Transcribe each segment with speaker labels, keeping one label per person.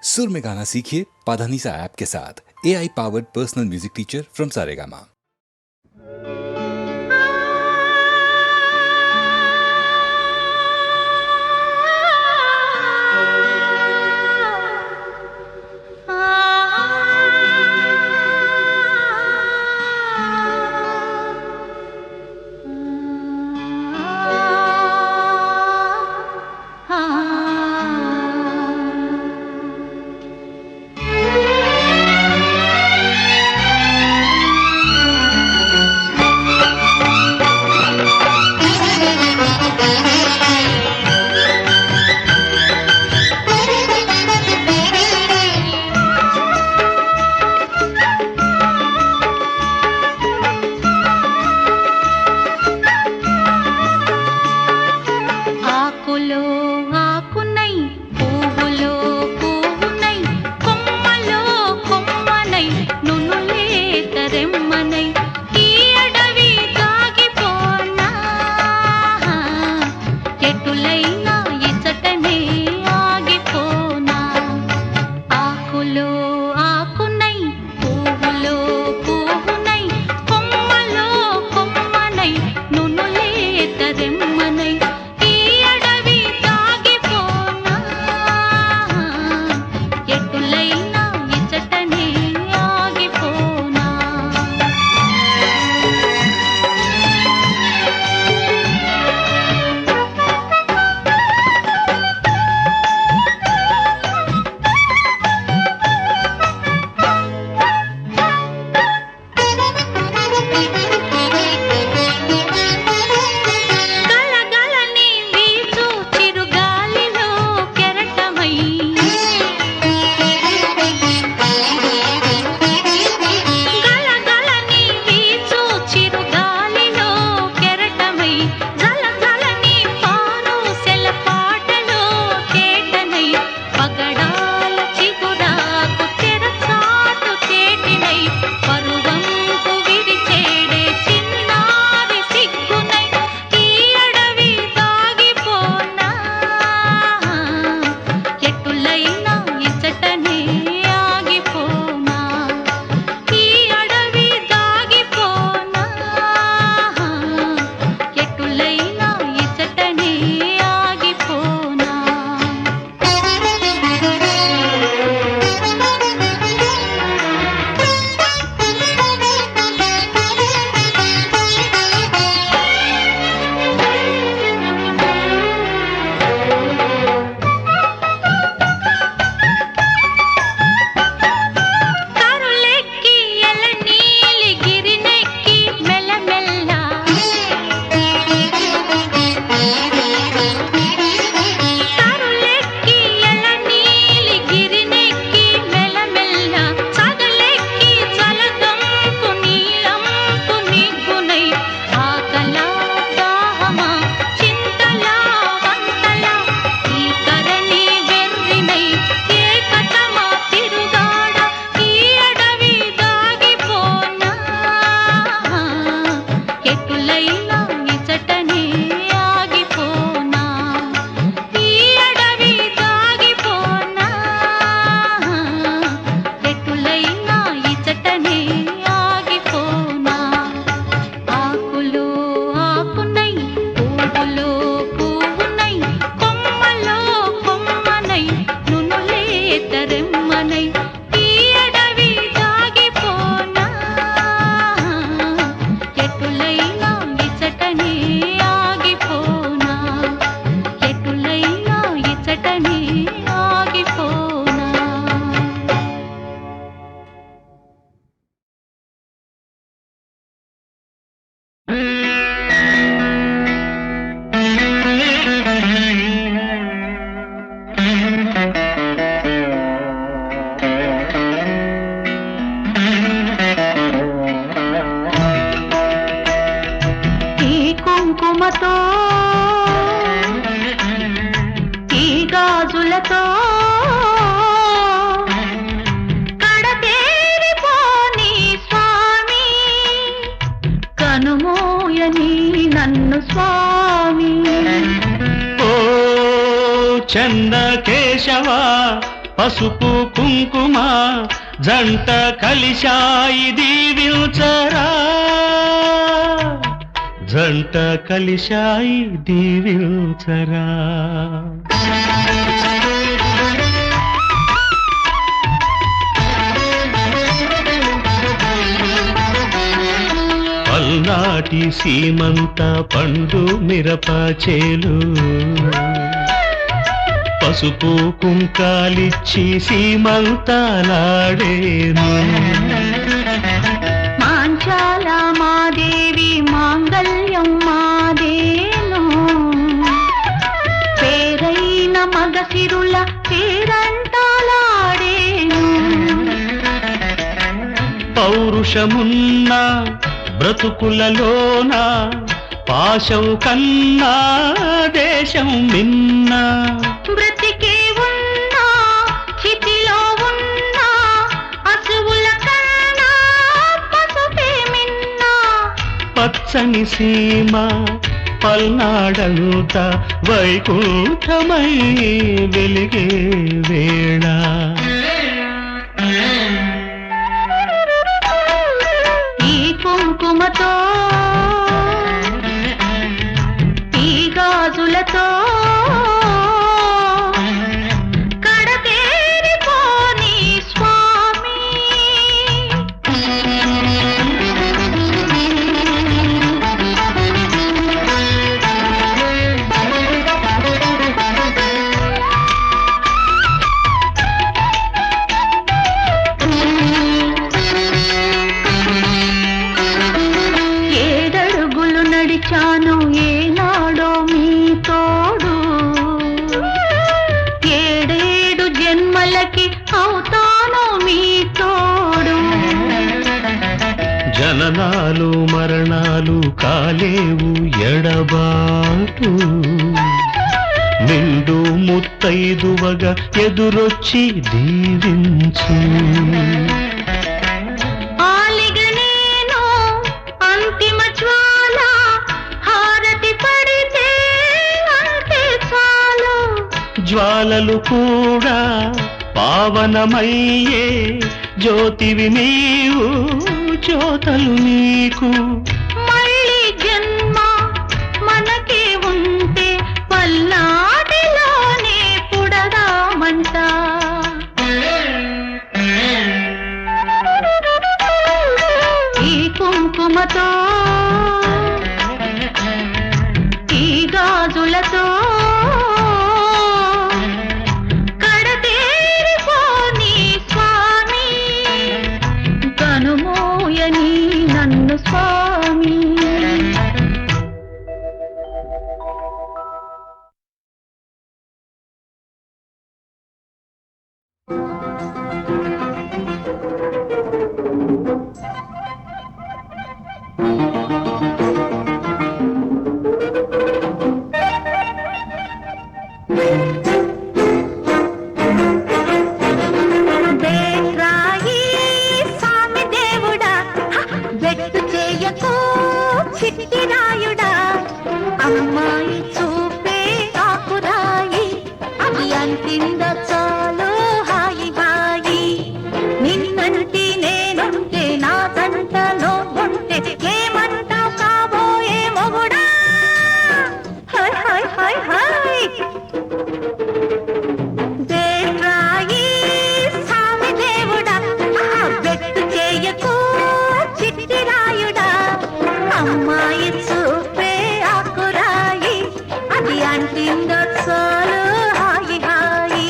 Speaker 1: सुर में गाना सीखिए पाधानीसा ऐप के साथ। AI powered personal music teacher from Saregama.
Speaker 2: పసుపు కుంకుమ జంట కలిశాయి దీవించరా, జంట కలిశాయి దీవించరా. పల్నాటి సీమంత పండు మిరప చేలు, పసుపు కుంకాలిచ్చి సీమంతాలాడేను.
Speaker 3: మాంచాల మాదేవి మాంగళ్యం మాదేను, పేరైన మగసిరుల పేరంటాలాడేను.
Speaker 2: పౌరుషమున్న బ్రతుకులలోన పాశం కన్నా దేశం మిన్న,
Speaker 3: బ్రతికే ఉన్నా చితిలో ఉన్నా అసువుల కన్నా పసుపే మిన్న.
Speaker 2: పచ్చని సీమ పల్నాడంత వైకుంఠమై వెలిగే వేళ.
Speaker 3: ఈ కుంకుమతో ఈ గాజులతో కడతేరిపోని స్వామి. ఏడడుగులు నడిచాను ఏనాడో మీ తోడు, ఏడేడు జన్మలకి అవుతాను మీ తోడు.
Speaker 2: జననాలు మరణాలు కాలేవు ఎడబాటు, నిండు ముత్తైదువగా ఎదురొచ్చి దీవించు.
Speaker 3: ఆలిగ నేను అంతిమ జ్వాల, హారతి పడితే అంతే చాలు.
Speaker 2: జ్వాలలు కూడా పావనమయ్యే జ్యోతివి నీవు, జ్యోతలు నీకు.
Speaker 3: మళ్ళీ జన్మ మనకే ఉంటే పల్నాటిలోనే పుడదామంట. ఈ కుంకుమతో ఈ గాజులతో కడతేరిపోని స్వామి, కనుమోయని నన్ను స్వామి. బేట్రాయి స్వామి దేవుడా, వెట్టు చేయకు చిట్టి రాయుడా. అమ్మాయి చూపే ఆకురాయి, అది అంటింద చాలు హాయి హాయి. నిన్నంటి నేనుంటే నా తంటలో ఉంటే ఏమంటావు కాబోయే మొగుడా. Hi hi hi hi. బేట్రాయి స్వామి దేవుడా, వెట్టు చేయకు చిట్టి రాయుడా. అమ్మాయి చూపే ఆకురాయి, అది అంటిందో చాలు హాయి హాయి.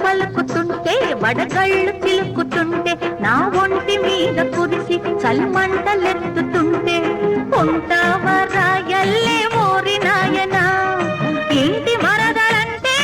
Speaker 3: పలుకుతుంటే వడగళ్ళు చిలుకుతుంటే నా ఒంటి మీద కురిసి చల్మంటలెత్తుతుంటే ఉంటావరా ఎల్లే ఓరి నాయనా. ఇంటి మరదలంటే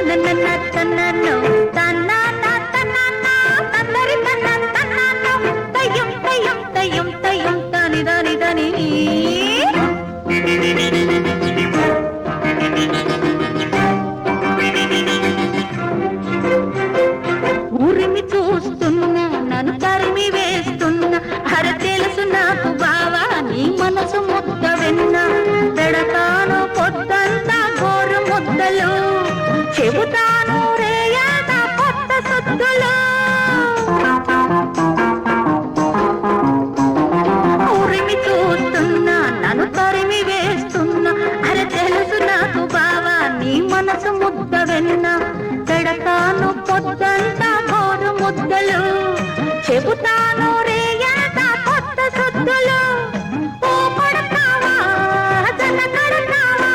Speaker 3: తన్నన్నో తన్నాన తన్నాన తందరి తన్నానో తయ్యం తయ్యం తయ్యం తయ్యం తని దని దని ఊరిని చూస్తున్నా నన్ను తరిమి వేస్తున్నా అర తెలుసు నాకు బావా నీ మనసు ముద్ద విన్నా పెడతాను పొద్దంతా గోరు ముద్దలు చెబుతాను రేయాట కొత్త సొద్దులు ఊరిని చూస్తున్నా నన్ను తరిమి వేస్తున్నా అర తెలుసు నాకు బావా నీ మనసు ముద్ద విన్నా పెడతాను పొద్దంతా గోరు ముద్దలు చెబుతాను రేయాట కొత్త సొద్దులు ఓ పడతావా జన కడతావా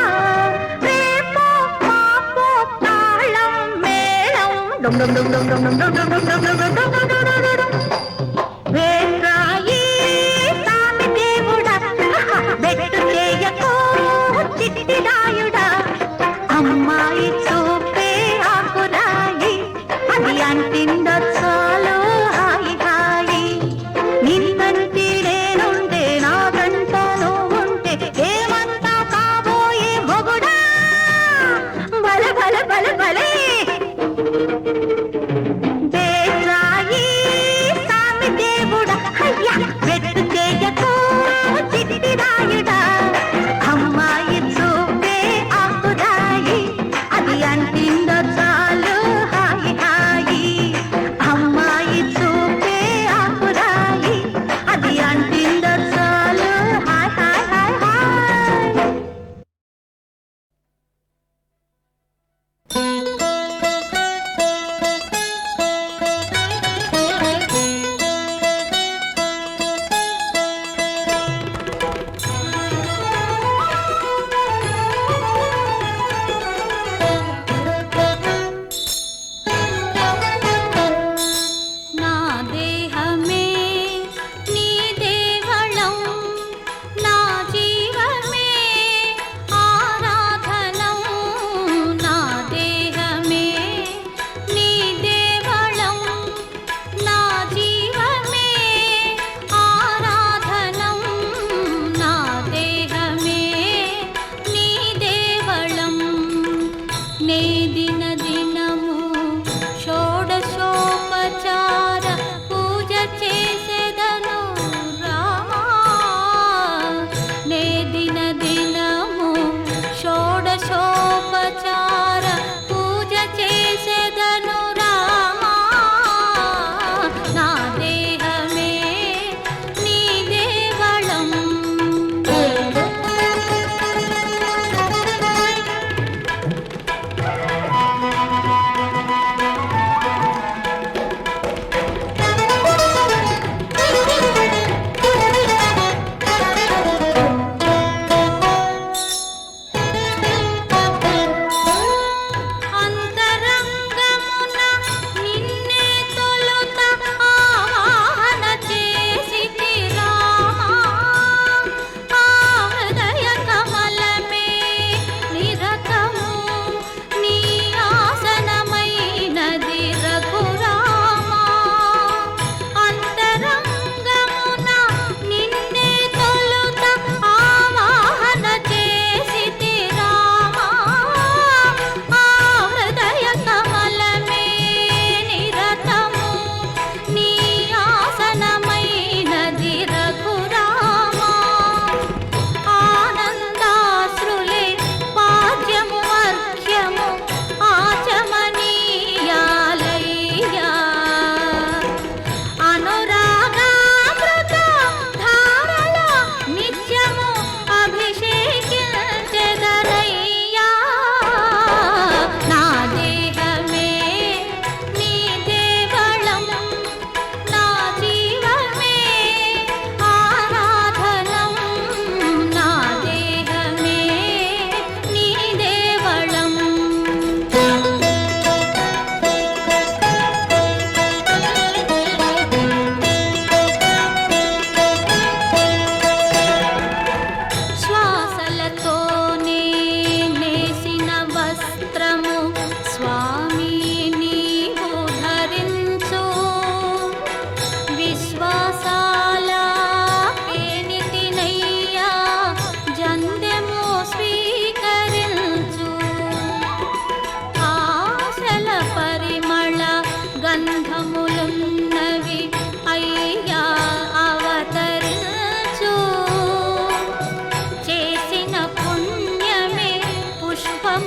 Speaker 3: రేపో పాపో తాళం మేళం డుమ్ డుమ్ డుమ్ డుమ్ డుమ్ డుమ్ డుమ్ డుమ్ డుమ్ డుమ్ డుమ్ డుమ్ డుమ్ డుమ్ డుమ్ వేట్రాయి సామి దేవుడా బెట్టు చేయకో చిట్టిరాయుడా అమ్మాయి చూపే ఆకురాయి అది అంటిందో చాలు హాయి హాయి నిన్నంటి నేనుంటే నాకంట నువ్వుంటే ఏమంతా కాబోయే మొగుడా బల బల బల బలే బేట్రాయి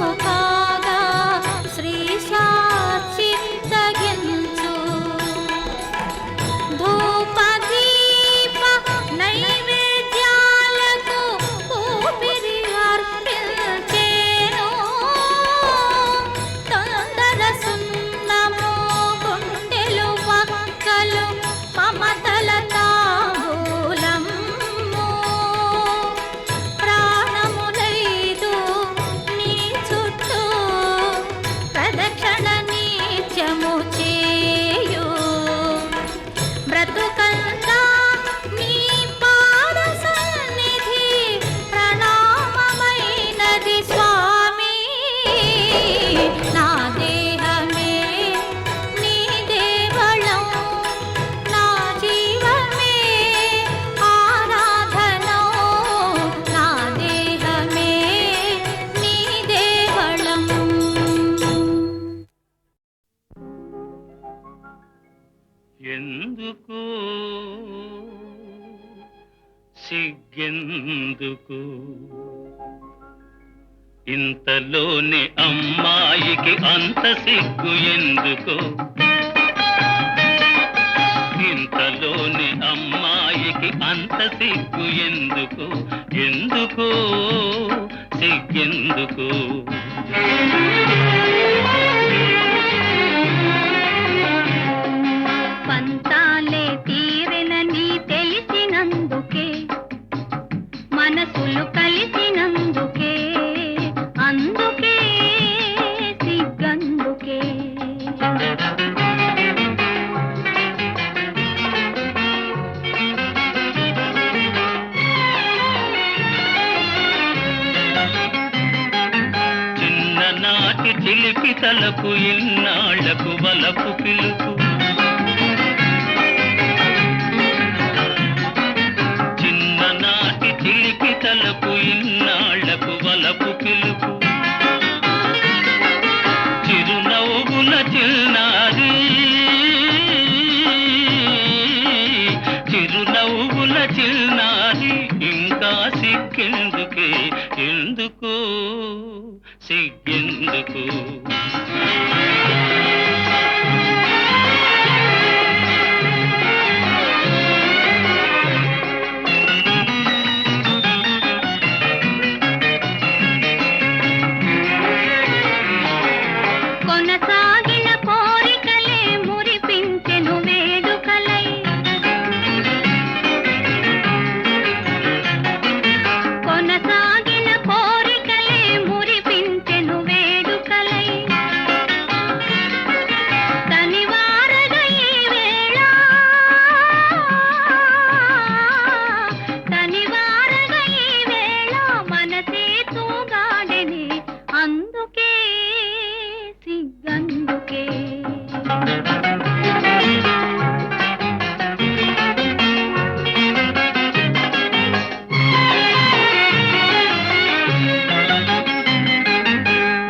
Speaker 3: సర్వము కాగా శ్రీ సాక్షి తగించు ధూప దీప నైవేద్యాలకు ఊపిరి అర్పించేను తొందర సున్నము గుండెలు వక్కలు మమతల తాంబూలము ప్రాణములైదు నీ చుట్టూ ప్రదక్షిణ నిత్యము చేయు బ్రతుకంతా నీ పాద సన్నిధి ప్రణామమైనది స్వామి నా దేహమే నీ దేవళం నా జీవమే ఆరాధనో నా దేహమే నీ దేవళం
Speaker 2: ఎందుకు సిగ్గెందుకు ఇంతలోనే అమ్మాయికి అంత సిగ్గు ఎందుకు ఇంతలోనే అమ్మాయికి అంత సిగ్గు ఎందుకు ఎందుకు సిగ్గెందుకు
Speaker 3: పంతాలే తీరెనని తెలిసినందుకే మనసులు కలిసినందుకే అందుకే సిగ్గందుకే
Speaker 2: చిన్ననాటి చిలిపి తలకు ఇన్నాళ్లకు వలపు పిలుపు చిన్ననాటి చిలిపి తలకు ఇన్నాళ్లకు వలపు పిలుపు చిరునవ్వుల చిన్నారి చిరునవ్వుల చిన్నారి ఇంకా సిగ్గెందుకే ఎందుకు సిగ్గెందుకు
Speaker 3: కొనసాగిన కోరికలే మురిపించెను వేడుకలై కొనసాగిన కోరికలే మురిపించెను వేడుకలై తనివారగ ఈ వేళ తనివారగ ఈ వేళ మనసే తూగాడెని అందుకే సిగ్గందుకే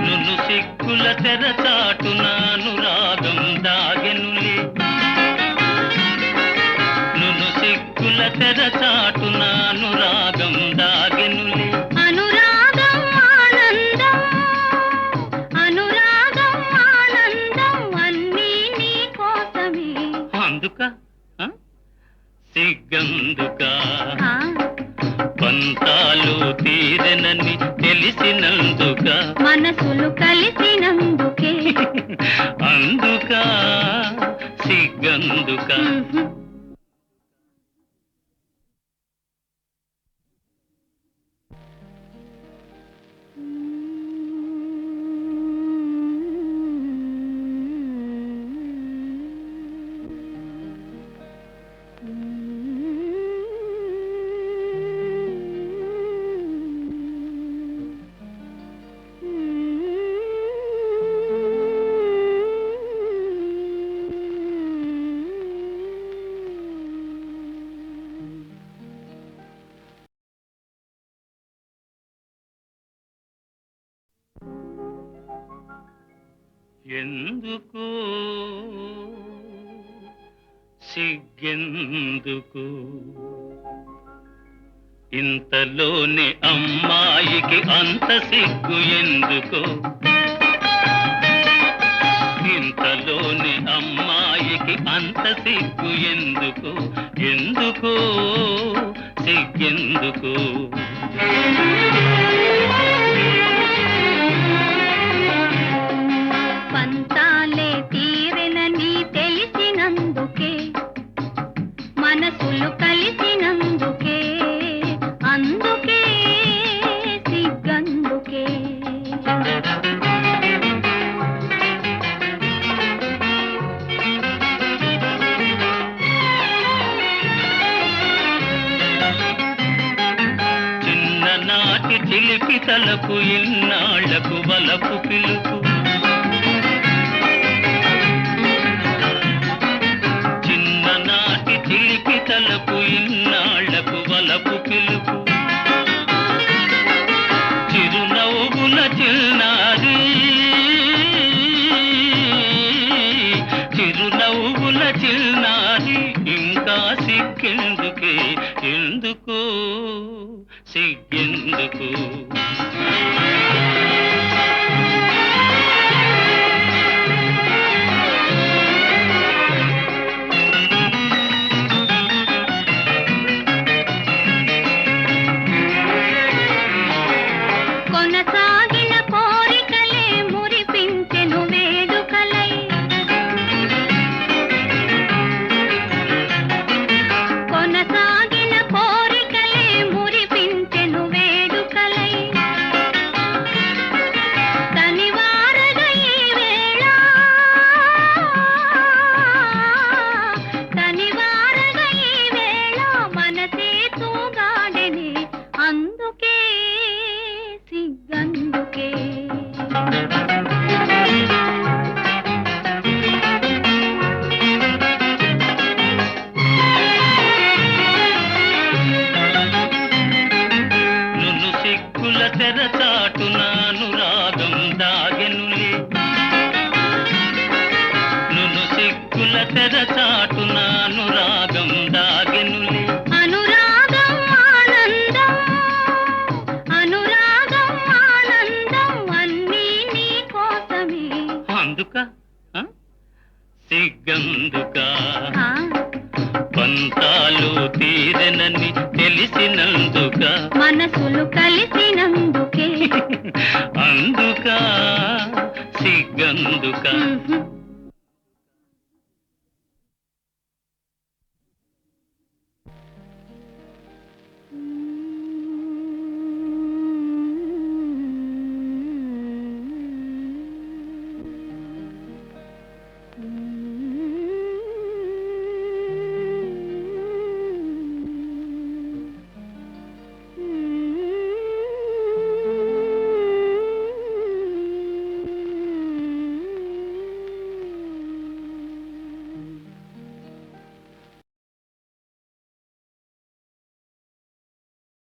Speaker 2: నును సిగ్గుల తెరచాటున అనురాగం దాగెనులే నును సిగ్గుల తెరచాటున అనురాగం దాగెనులే
Speaker 3: అనురాగం ఆనందం అనురాగం ఆనందం అన్నీ నీ కోసమే
Speaker 2: అందుక సిగ్గందుక
Speaker 3: ఆ,
Speaker 2: పంతాలు తీరెనని తెలిసినందుక
Speaker 3: మనసులు కలిసినందుకే
Speaker 2: అందుక సిగ్గందుక ఎందుకు సిగ్గెందుకు ఇంతలోనే అమ్మాయికి అంత సిగ్గు ఎందుకో, ఇంతలోనే అమ్మాయికి అంత సిగ్గు ఎందుకో, ఎందుకో సిగ్గెందుకో.
Speaker 3: పంతాలే తీరెనని తెలిసినందుకే, మనసులు కలిసినందుకే, అందుకే సిగ్గందుకే.
Speaker 2: చిన్ననాటి చిలిపి తలపు ఇన్నాళ్లకు వలపు పిలుపు, చిన్ననాటి చిలిపి తలపు ఇన్నాళ్లకు వలపు పిలుపు, చిరునవ్వుల చిన్నారి, చిరునవ్వుల చిన్నారి, ఇంకా సిగ్గెందుకే, ఎందుకు సిగ్గెందుకు.
Speaker 3: కొనసాగిన కోరికలే మురిపించెను వేడుకలై, కొనసాగిన కోరికలే మురిపించెను వేడుకలై. తనివారగ ఈ వేళ, తనివారగ ఈ వేళ మనసే తూగాడెనే, అందుకే సిగ్గందుకే.
Speaker 2: నును సిగ్గుల తెరచాటున అనురాగం దాగెనులే, నును సిగ్గుల తెరచాటున అనురాగం దాగెనులే.
Speaker 3: అనురాగం ఆనందం, అనురాగం ఆనందం అన్నీ నీ కోసమే,
Speaker 2: అందుక ఆ? సిగ్గందుక.
Speaker 3: ఆ,
Speaker 2: పంతాలు తీరెనని తెలిసినందుక,
Speaker 3: మనసులు కలిసి